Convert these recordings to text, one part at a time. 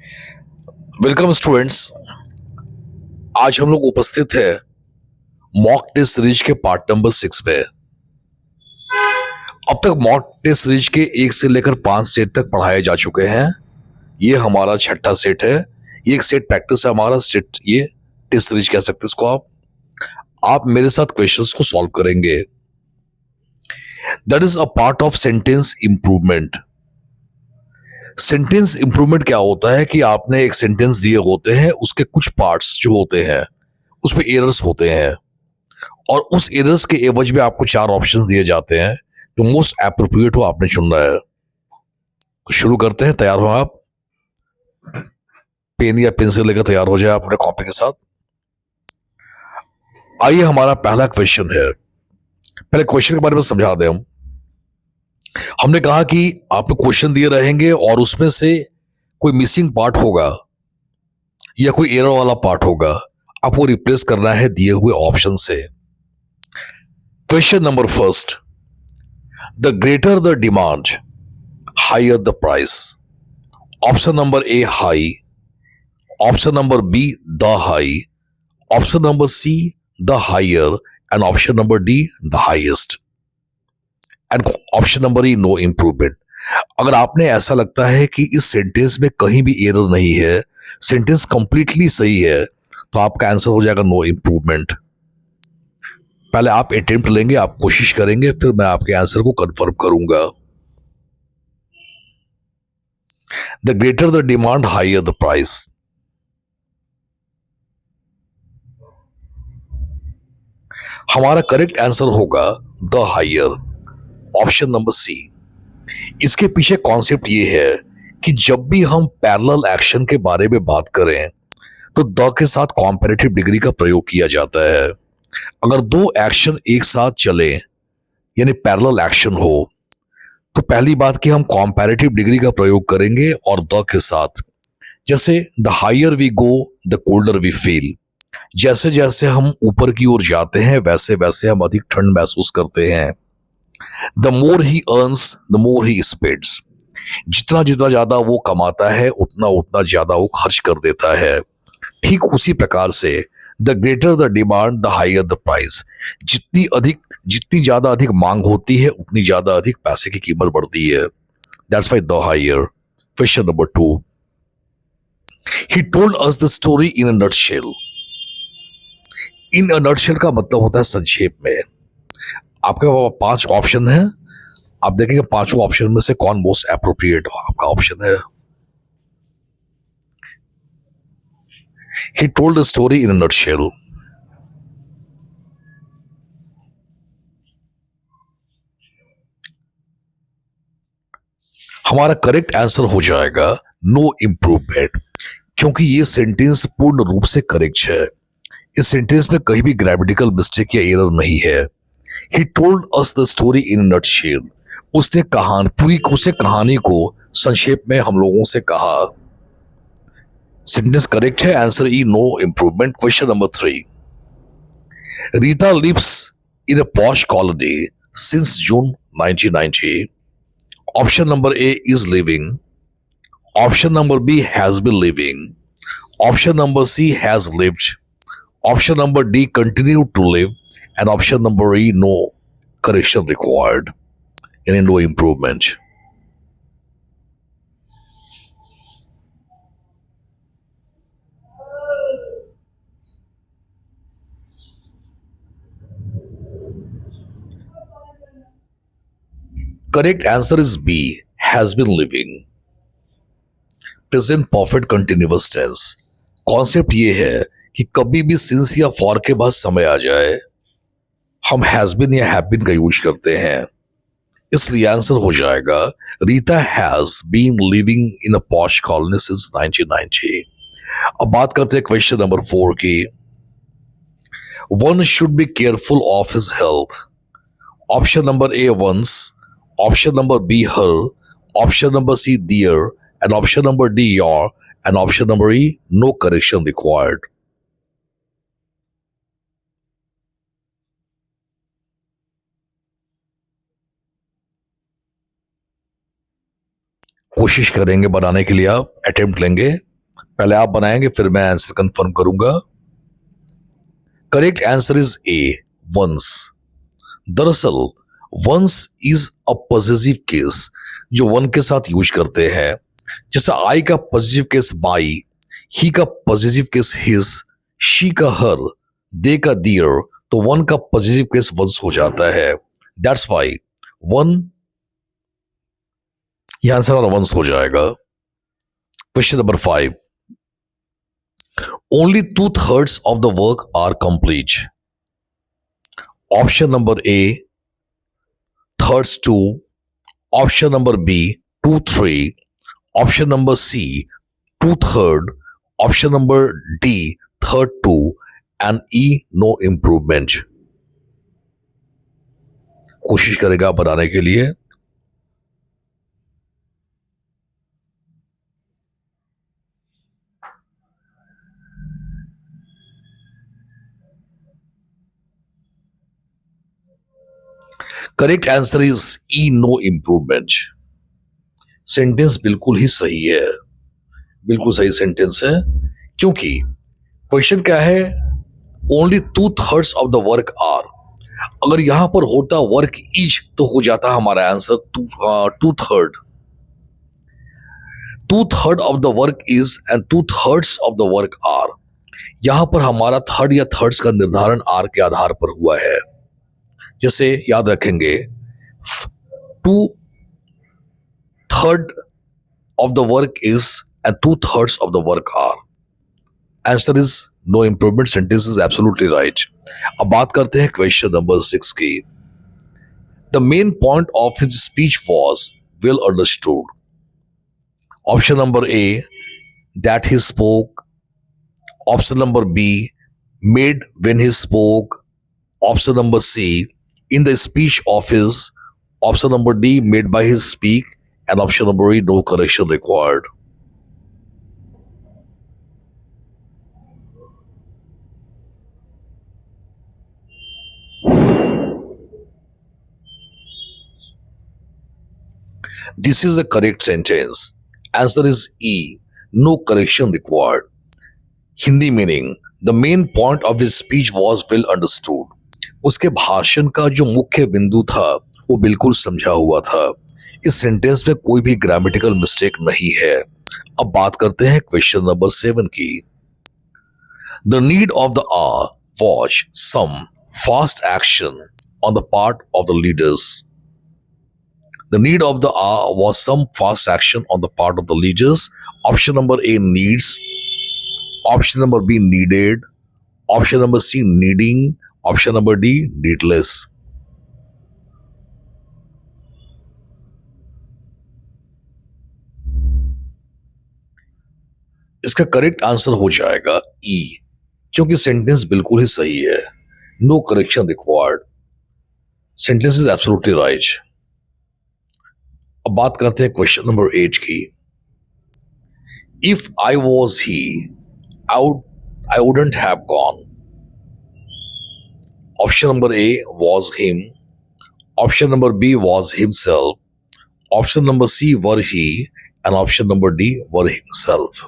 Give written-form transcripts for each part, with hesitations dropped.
Welcome students. आज हम लोग उपस्थित है मॉक टेस्ट सीरीज के पार्ट नंबर 6 में। अब तक मॉक टेस्ट सीरीज के 1 से लेकर 5 सेट तक पढ़ाए जा चुके हैं। ये हमारा छठा सेट है। ये एक सेट प्रैक्टिस है हमारा सेट, ये टेस्ट सीरीज कह सकते हैं इसको आप मेरे साथ क्वेश्चंस को सॉल्व करेंगे। That is a part of sentence improvement. Sentence improvement क्या होता है कि आपने एक सेंटेंस दिए होते हैं, उसके कुछ पार्ट्स जो होते हैं उसमें एरर्स होते हैं और उस एरर्स के एवज में आपको 4 ऑप्शंस दिए जाते हैं, जो मोस्ट एप्रोप्रिएट हो आपने चुनना है। तो शुरू करते हैं। तैयार हो आप? पेन या पेंसिल लेकर तैयार हो जाए आप अपने कॉपी के साथ। आइए, हमारा पहला क्वेश्चन है। पहले क्वेश्चन के बारे में समझा दें हम। हमने कहा कि आपको क्वेश्चन दिए रहेंगे और उसमें से कोई मिसिंग पार्ट होगा या कोई एरर वाला पार्ट होगा, आपको रिप्लेस करना है दिए हुए ऑप्शन से। Question number first, the greater the demand higher the price. Option number A high, option number B the high, option number C the higher and option number D the highest and option number E no improvement. अगर आपने ऐसा लगता है कि इस sentence में कहीं भी एरर नहीं है, सेंटेंस कंप्लीटली सही है, तो आपका आंसर हो जाएगा नो इंप्रूवमेंट। पहले आप अटेम्प्ट लेंगे, आप कोशिश करेंगे, फिर मैं आपके आंसर को कंफर्म करूंगा। The greater the demand higher the price. हमारा करेक्ट आंसर होगा the higher, option number C. इसके पीछे कॉन्सेप्ट ये है कि जब भी हम पैरेलल एक्शन के बारे में बात करें तो द के साथ कॉम्पैरेटिव डिग्री का प्रयोग किया जाता है। अगर दो एक्शन एक साथ चले यानी पैरेलल एक्शन हो, तो पहली बात कि हम कॉम्पैरेटिव डिग्री का प्रयोग करेंगे और द के साथ। जैसे the higher we go the colder we feel. जैसे जैसे हम ऊपर की ओर जाते हैं वैसे वैसे हम अधिक ठंड महसूस करते हैं। The more he earns the more he spends. जितना जितना ज्यादा वो कमाता है उतना उतना ज्यादा वो खर्च कर देता है। ठीक उसी प्रकार से the greater the demand the higher the price. जितनी ज्यादा अधिक मांग होती है उतनी ज्यादा अधिक पैसे की कीमत बढ़ती है। That's why the higher. Question number 2, he told us the story in a nutshell. In a nutshell का मतलब होता है संक्षेप में। आपके पास 5 ऑप्शन है, आप देखेंगे पांचों ऑप्शन में से कौन मोस्ट एप्रोप्रिएट आपका ऑप्शन है। He told the story in a nutshell. हमारा करेक्ट आंसर हो जाएगा नो इंप्रूवमेंट, क्योंकि ये सेंटेंस पूर्ण रूप से करेक्ट है। इस सेंटेंस में कहीं भी ग्रामेटिकल मिस्टेक या एरर नहीं है। He told us the story in nutshell. उसने कहानी को संक्षेप में हम लोगों से कहा। सेंटेंस करेक्ट है, answer E no improvement. Question number 3, Rita lives in a posh colony since June 1990। Option number A is living, option number B has been living, option number C has lived, option number D continue to live and option number E no correction required यानी no improvement. Correct answer is B, has been living. Present perfect continuous tense. Concept ये है कि कभी भी since या for के बाद समय आ जाए, हम हैज बीन या हैव बीन का यूज करते हैं। इसलिए आंसर हो जाएगा Rita has been living in a posh colony since 1990। अब बात करते हैं क्वेश्चन नंबर 4 की। One should be careful of his health. Option number A ones, option number B her, option number C their and option number D your and option number E no correction required. कोशिश करेंगे बनाने के लिए, आप attempt लेंगे। पहले आप बनाएंगे फिर मैं आंसर कंफर्म करूंगा। Correct answer is A, once. दरअसल once is a positive case जो वन के साथ यूज करते हैं। जैसे आई का पॉजिटिव केस माई, ही का पॉजिटिव केस हिज, शी का हर, दे का दियर, तो वन का पॉजिटिव केस वंस हो जाता है। दैट्स वाई वन, यह आंसर हमारा वंस हो जाएगा। Question number 5, only 2/3 of the work are complete. Option number A, thirds 2, option number B 2/3, option number C 2/3, option number D third 2, and E no improvement। कोशिश करेगा बनाने के लिए। Correct answer is E, no improvement. Sentence बिल्कुल ही सही है, बिल्कुल सही सेंटेंस है, क्योंकि क्वेश्चन क्या है, only 2/3 of the work are. अगर यहां पर होता वर्क इज तो हो जाता हमारा answer 2/3। 2/3 of the work is and 2/3 of the work are. यहां पर हमारा थर्ड या थर्ड्स का निर्धारण आर के आधार पर हुआ है। जैसे याद रखेंगे, 2/3 of the work is and 2/3 of the work are। Answer is no improvement। Sentence is absolutely right। अब बात करते हैं क्वेश्चन नंबर 6 की। The main point of his speech was well understood। Option number A, that he spoke। Option number B, made when he spoke। Option number C, in the speech of his। Option number D, made by his speak। And option number E, no correction required। This is a correct sentence। Answer is E, no correction required। Hindi meaning, the main point of his speech was well understood. उसके भाषण का जो मुख्य बिंदु था वो बिल्कुल समझा हुआ था। इस सेंटेंस में कोई भी ग्रामेटिकल मिस्टेक नहीं है। अब बात करते हैं क्वेश्चन नंबर 7 की। The need of the hour was some fast action on the part of the leaders. The need of the hour was some fast action on the part of the leaders। Option number A, needs। Option number B, needed। Option number C, needing। Option number D, needless। इसका correct answer हो जाएगा E, क्योंकि sentence बिल्कुल ही सही है। No correction required. Sentence is absolutely right. अब बात करते हैं क्वेश्चन नंबर 8 की। If I was he, I wouldn't have gone। Option number A was him। Option number B was himself। Option number C were he। And option number D were himself।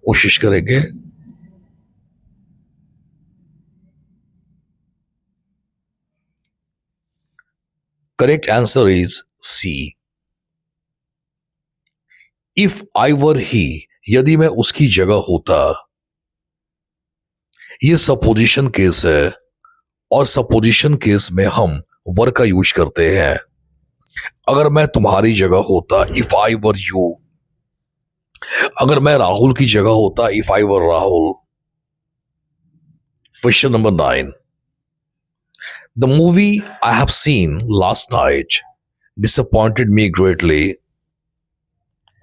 कोशिश करेंगे। Correct answer is C, if I were he. यदि मैं उसकी जगह होता। ये supposition case है, और सपोजिशन केस में हम वर का यूज करते हैं। अगर मैं तुम्हारी जगह होता, इफ आई वर यू। अगर मैं राहुल की जगह होता, if I were Rahul. Question number 9, the movie I have scene last night disappointed me greatly।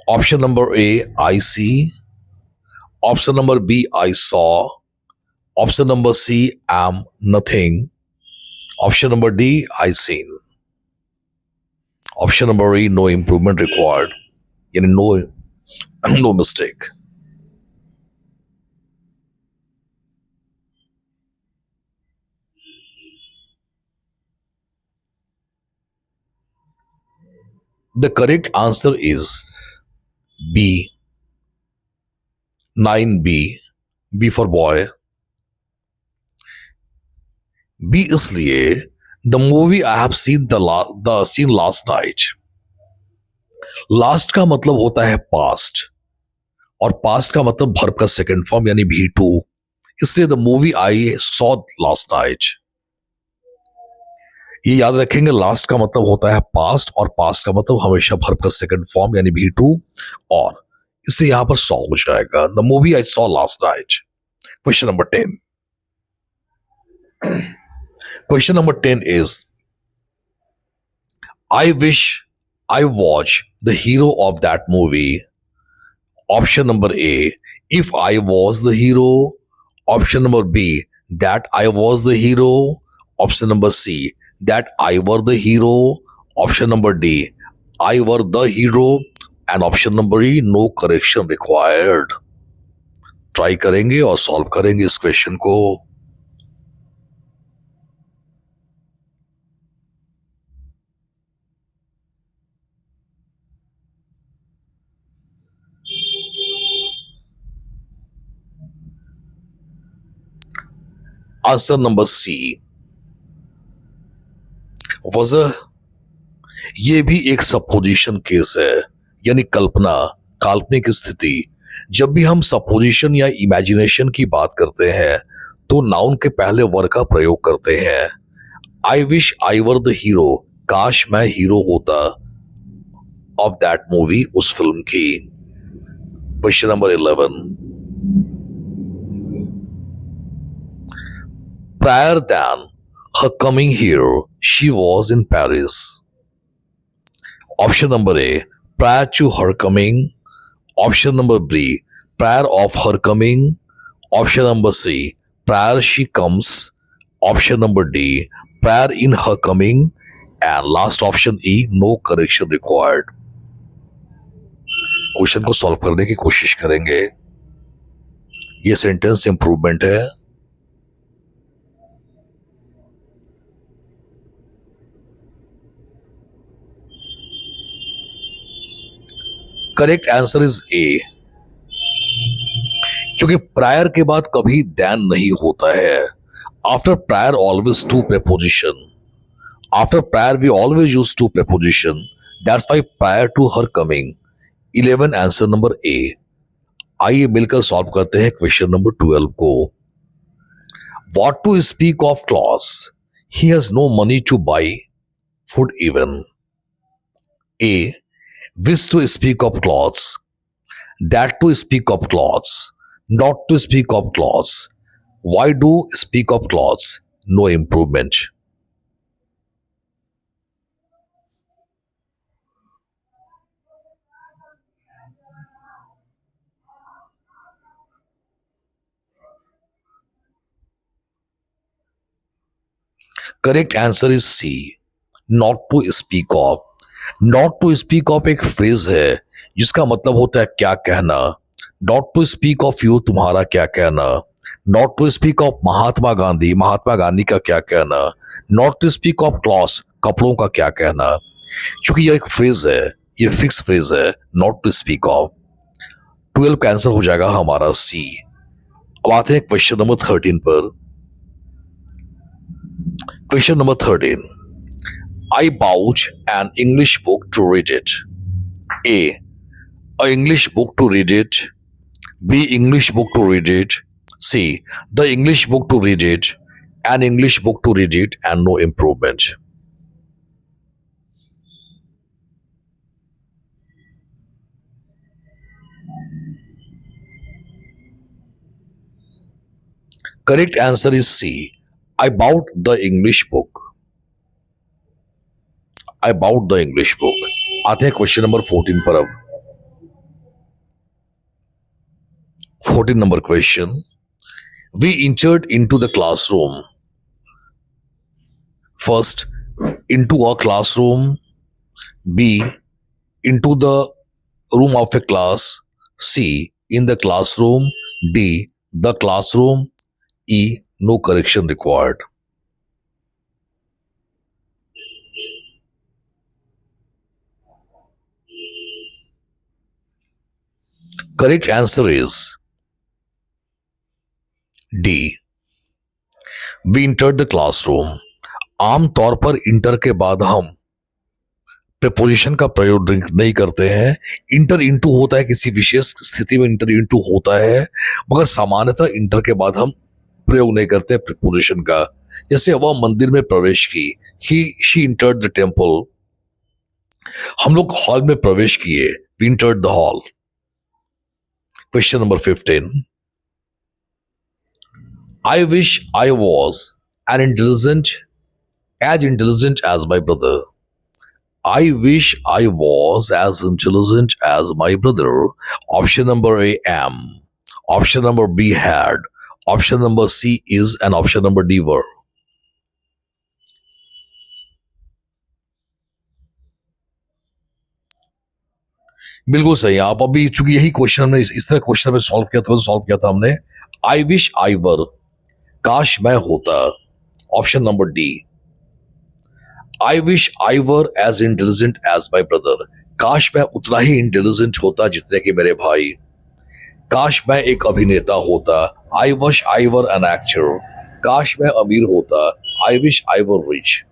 Option number A, I see। Option number B, I saw। Option number C, am nothing। Option number D, I seen। Option number E, no improvement required। यानी no no mistake। The correct answer is B. 9B. B for boy. B इसलिए the movie I have seen the scene last night. Last का मतलब होता है past, और past का मतलब verb का सेकंड फॉर्म यानी भी टू. इसलिए the movie I saw last night. ये याद रखेंगे, लास्ट का मतलब होता है पास्ट, और पास्ट का मतलब हमेशा वर्ब का सेकंड फॉर्म यानी भी टू. और इसलिए यहां पर सॉ हो जाएगा. The movie I saw last night. Question number 10. Question number 10 is, I wish I was the hero of that movie. Option number A, if I was the hero. Option number B, that I was the hero. Option number C, that I were the hero. Option number D, I were the hero. And option number E, no correction required. Try करेंगे और solve करेंगे इस question को. Answer number C, वजह. ये भी एक supposition case है, यानी कल्पना, काल्पनिक स्थिति. जब भी हम सपोजिशन या इमेजिनेशन की बात करते हैं तो नाउन के पहले वर्ग का प्रयोग करते हैं. आई wish I were the hero, काश मैं हीरो होता ऑफ दैट मूवी, उस फिल्म की. Question number 11. Prior than her coming here, she was in Paris. Option number A, prior to her coming. Option number B, prior of her coming. Option number C, prior she comes. Option number D, prior in her coming. And last option E, no correction required. Question को solve करने की कोशिश करेंगे. ये sentence improvement है. Correct answer is A, क्योंकि prior के बाद कभी देन नहीं होता है. After prior always to preposition. After prior we always use to preposition. That's why prior to her coming. 11 answer number A. आइए मिलकर सॉल्व करते हैं क्वेश्चन नंबर 12 को. What to speak of clothes, he has no money to by food even. A, wish to speak of clothes, that to speak of clothes, not to speak of clothes. Why do speak of clothes? No improvement. Correct answer is C, not to speak of. Not to speak of एक phrase है जिसका मतलब होता है क्या कहना. Not to speak of you, तुम्हारा क्या कहना. Not to speak of Mahatma Gandhi, Mahatma Gandhi का क्या कहना. Not to speak of clothes, कपड़ों का क्या कहना. क्योंकि यह एक फ्रेज है, ये फिक्स फ्रेज है. Not to speak of. 12 का आंसर हो जाएगा हमारा सी. अब आते हैं क्वेश्चन नंबर 13 पर. Question number 13. I bought an English book to read it. A English book to read it. B, English book to read it. C, the English book to read it. An English book to read it, and no improvement. Correct answer is C. I bought the English book. I bought the English book. आते हैं question number 14 पर. अब 14 number question. We entered into the classroom. First, into a classroom. B, into the room of a class. C, in the classroom. D, the classroom. E, no correction required. Correct answer is D, we entered the classroom. आमतौर पर inter के बाद हम preposition का प्रयोग नहीं करते हैं। इंटर इंटू होता है, किसी विशेष स्थिति में इंटर इंटू होता है, मगर सामान्यतः इंटर के बाद हम प्रयोग नहीं करते प्रेपोजिशन का। जैसे वह मंदिर में प्रवेश की, he she entered the temple. हम लोग हॉल में प्रवेश किए, we entered the hall. Question number 15, I wish I was an intelligent as intelligent as my brother. I wish I was as intelligent as my brother. Option number A, am. Option number B, had. Option number C is, and option number D, were. बिल्कुल सही। आप अभी चूंकि यही question हमने इस तरह question में सॉल्व किया था हमने। आई विश आई वर, काश मैं होता। Option number D, I wish I were as intelligent as my brother. काश मैं उतना ही इंटेलिजेंट होता जितने कि मेरे भाई। काश मैं एक अभिनेता होता, आई wish I were an actor. काश मैं अमीर होता, आई wish I were rich.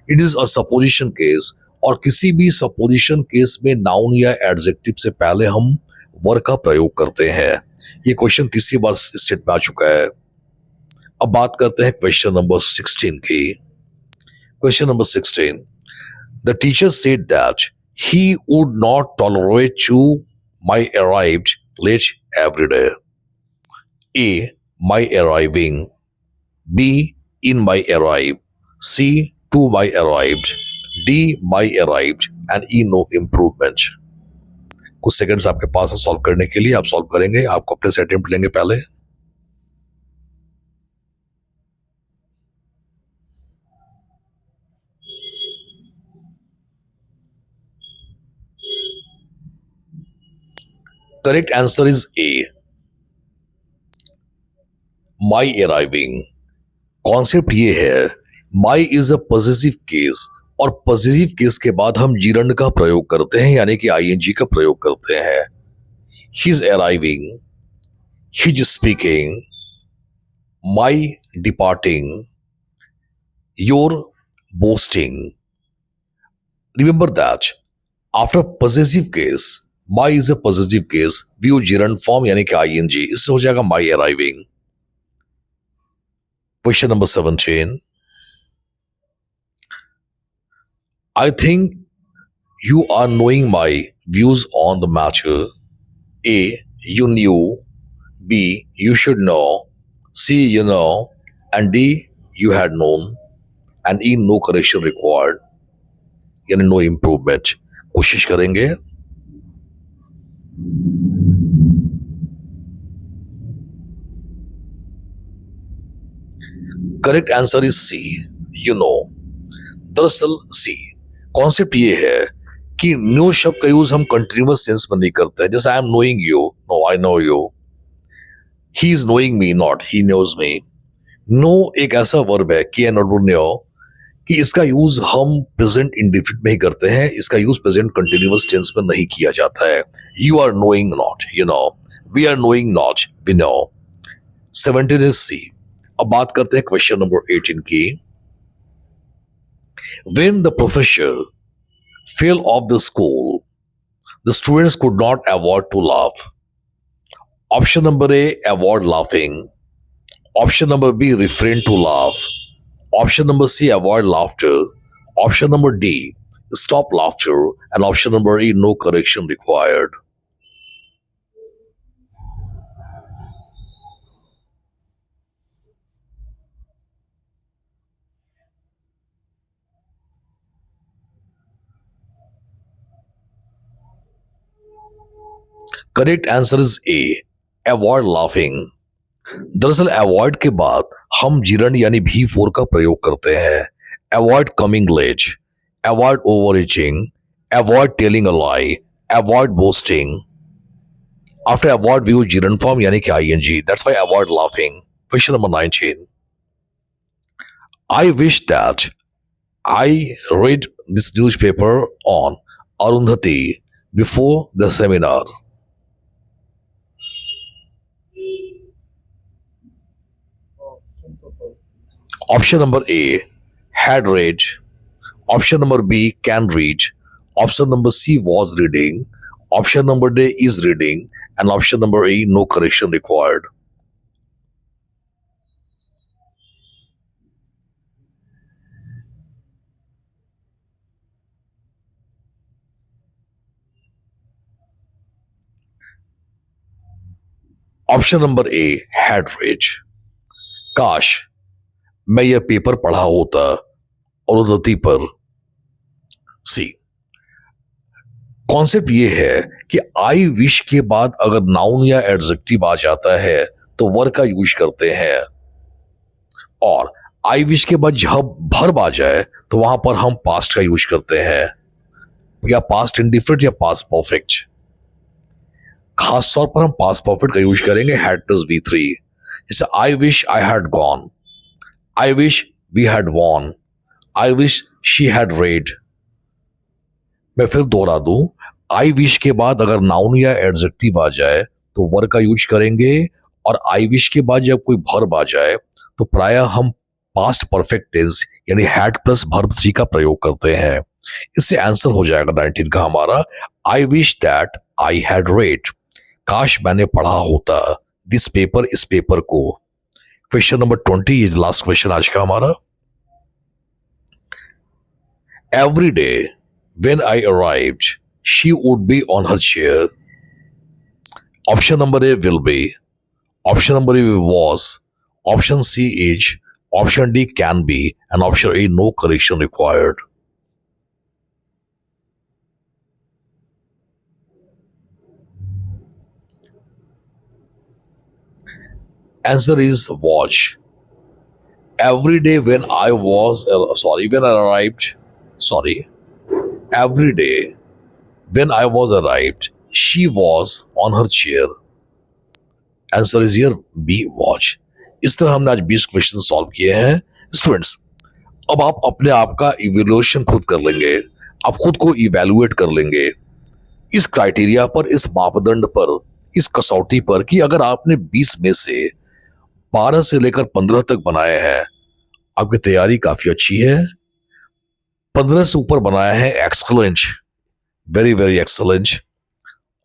It is a supposition case, और किसी भी सपोजिशन केस में नाउन या एडजेक्टिव से पहले हम वर का प्रयोग करते हैं। ये क्वेश्चन तीसरी बार इस सेट में आ चुका है। अब बात करते हैं क्वेश्चन नंबर 16 की। Question number 16. The teacher said that he would not tolerate to my arrived late every day. A, my arriving. B, in my arrive. C, to my arrived. D, my arrived. And E, no improvement. कुछ seconds आपके पास है solve करने के लिए। आप solve करेंगे, आपको अपने से अटेम्प्ट लेंगे पहले। Correct answer is A, my arriving. Concept ये है, माई इज अ पॉजिटिव केस, और पॉजिटिव केस के बाद हम जीरंड का प्रयोग करते हैं, यानी कि आईएनजी का प्रयोग करते हैं। He is arriving, he is speaking, my departing, your boasting. Remember that after positive case, my is a positive case, we use gerund form यानी कि आईएनजी। इससे हो जाएगा my arriving. Question number 17. I think you are knowing my views on the matter. A, you knew. B, you should know. C, you know. And D, you had known. And E, no correction required. यानी no improvement. कोशिश करेंगे। Correct answer is C, you know. दरअसल C, concept ये है कि new शब्द का use हम कंटिन्यूअस सेंस में नहीं करते हैं। जैसे I am knowing you, no I know you. He is knowing me, not he knows me. Know एक ऐसा वर्ब है कि नो, कि इसका यूज हम प्रेजेंट इंडिफिनिट में ही करते हैं। इसका यूज प्रेजेंट कंटिन्यूअस टेंस में नहीं किया जाता है। You are knowing not, you know. We are knowing not, we know. 17 is C. अब बात करते हैं क्वेश्चन नंबर 18 की। When the professor fell off the school, the students could not avoid to laugh. Option number A, avoid laughing. Option number B, refrain to laugh. Option number C, avoid laughter. Option number D, stop laughter. And option number E, no correction required. Correct answer is A, avoid laughing. दरअसल avoid के बाद हम जीरन यानी V4 का प्रयोग करते हैं। Avoid coming late, avoid overreaching, avoid telling a lie, avoid boasting. After avoid we use gerund form यानी कि ING. That's why avoid laughing. Question number 19. I wish that I read this newspaper on Arundhati before the seminar. Option number A had read, option number B can read, option number C was reading, option number D is reading, and option number E no correction required. Option number A had read. काश मैं यह paper पढ़ा होता और उन्नति पर। C concept ये है कि आई विश के बाद अगर नाउन या एडजेक्टिव आ जाता है तो वर का यूज करते हैं, और आई विश के बाद जब वर्ब आ जाए तो वहां पर हम पास्ट का यूज करते हैं, या पास्ट इंडिफरेंट या पास्ट परफेक्ट। खास तौर पर हम पास्ट परफेक्ट का यूज करेंगे हैड प्लस V3। जैसे I wish I had gone, I wish we had won, I wish she had read. मैं फिर दोहरा दूं, आई विश के बाद अगर नाउन या एडजेक्टिव आ जाए तो वर का यूज करेंगे, और आई विश के बाद जब कोई वर्ब आ जाए तो प्राय हम पास्ट परफेक्ट टेंस यानी हैड प्लस वर्ब 3 का प्रयोग करते हैं। इससे आंसर हो जाएगा 19 का हमारा, I wish that I had read. काश मैंने पढ़ा होता दिस पेपर, इस पेपर को। Question number 20 is last question आज का हमारा। Every day when I arrived, she would be on her chair. Option number A will be, option number B was, option C is, option D can be, and option A no correction required. Answer is was. Every day when I arrived, every day when I was arrived, she was on her chair. Answer is here B was. इस तरह हमने आज 20 question solve किए हैं। Students, अब आप अपने आप का इवेल्युएशन खुद कर लेंगे, आप खुद को इवेल्युएट कर लेंगे इस क्राइटेरिया पर, इस मापदंड पर, इस कसौटी पर कि अगर आपने 20 में से 12 से लेकर 15 तक बनाए हैं, आपकी तैयारी काफी अच्छी है। 15 से ऊपर बनाया है, एक्सलेंट, वेरी वेरी एक्सलेंट।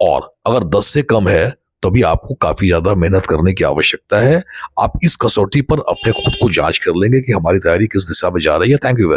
और अगर 10 से कम है तो भी आपको काफी ज्यादा मेहनत करने की आवश्यकता है। आप इस कसौटी पर अपने खुद को जांच कर लेंगे कि हमारी तैयारी किस दिशा में जा रही है। Thank you.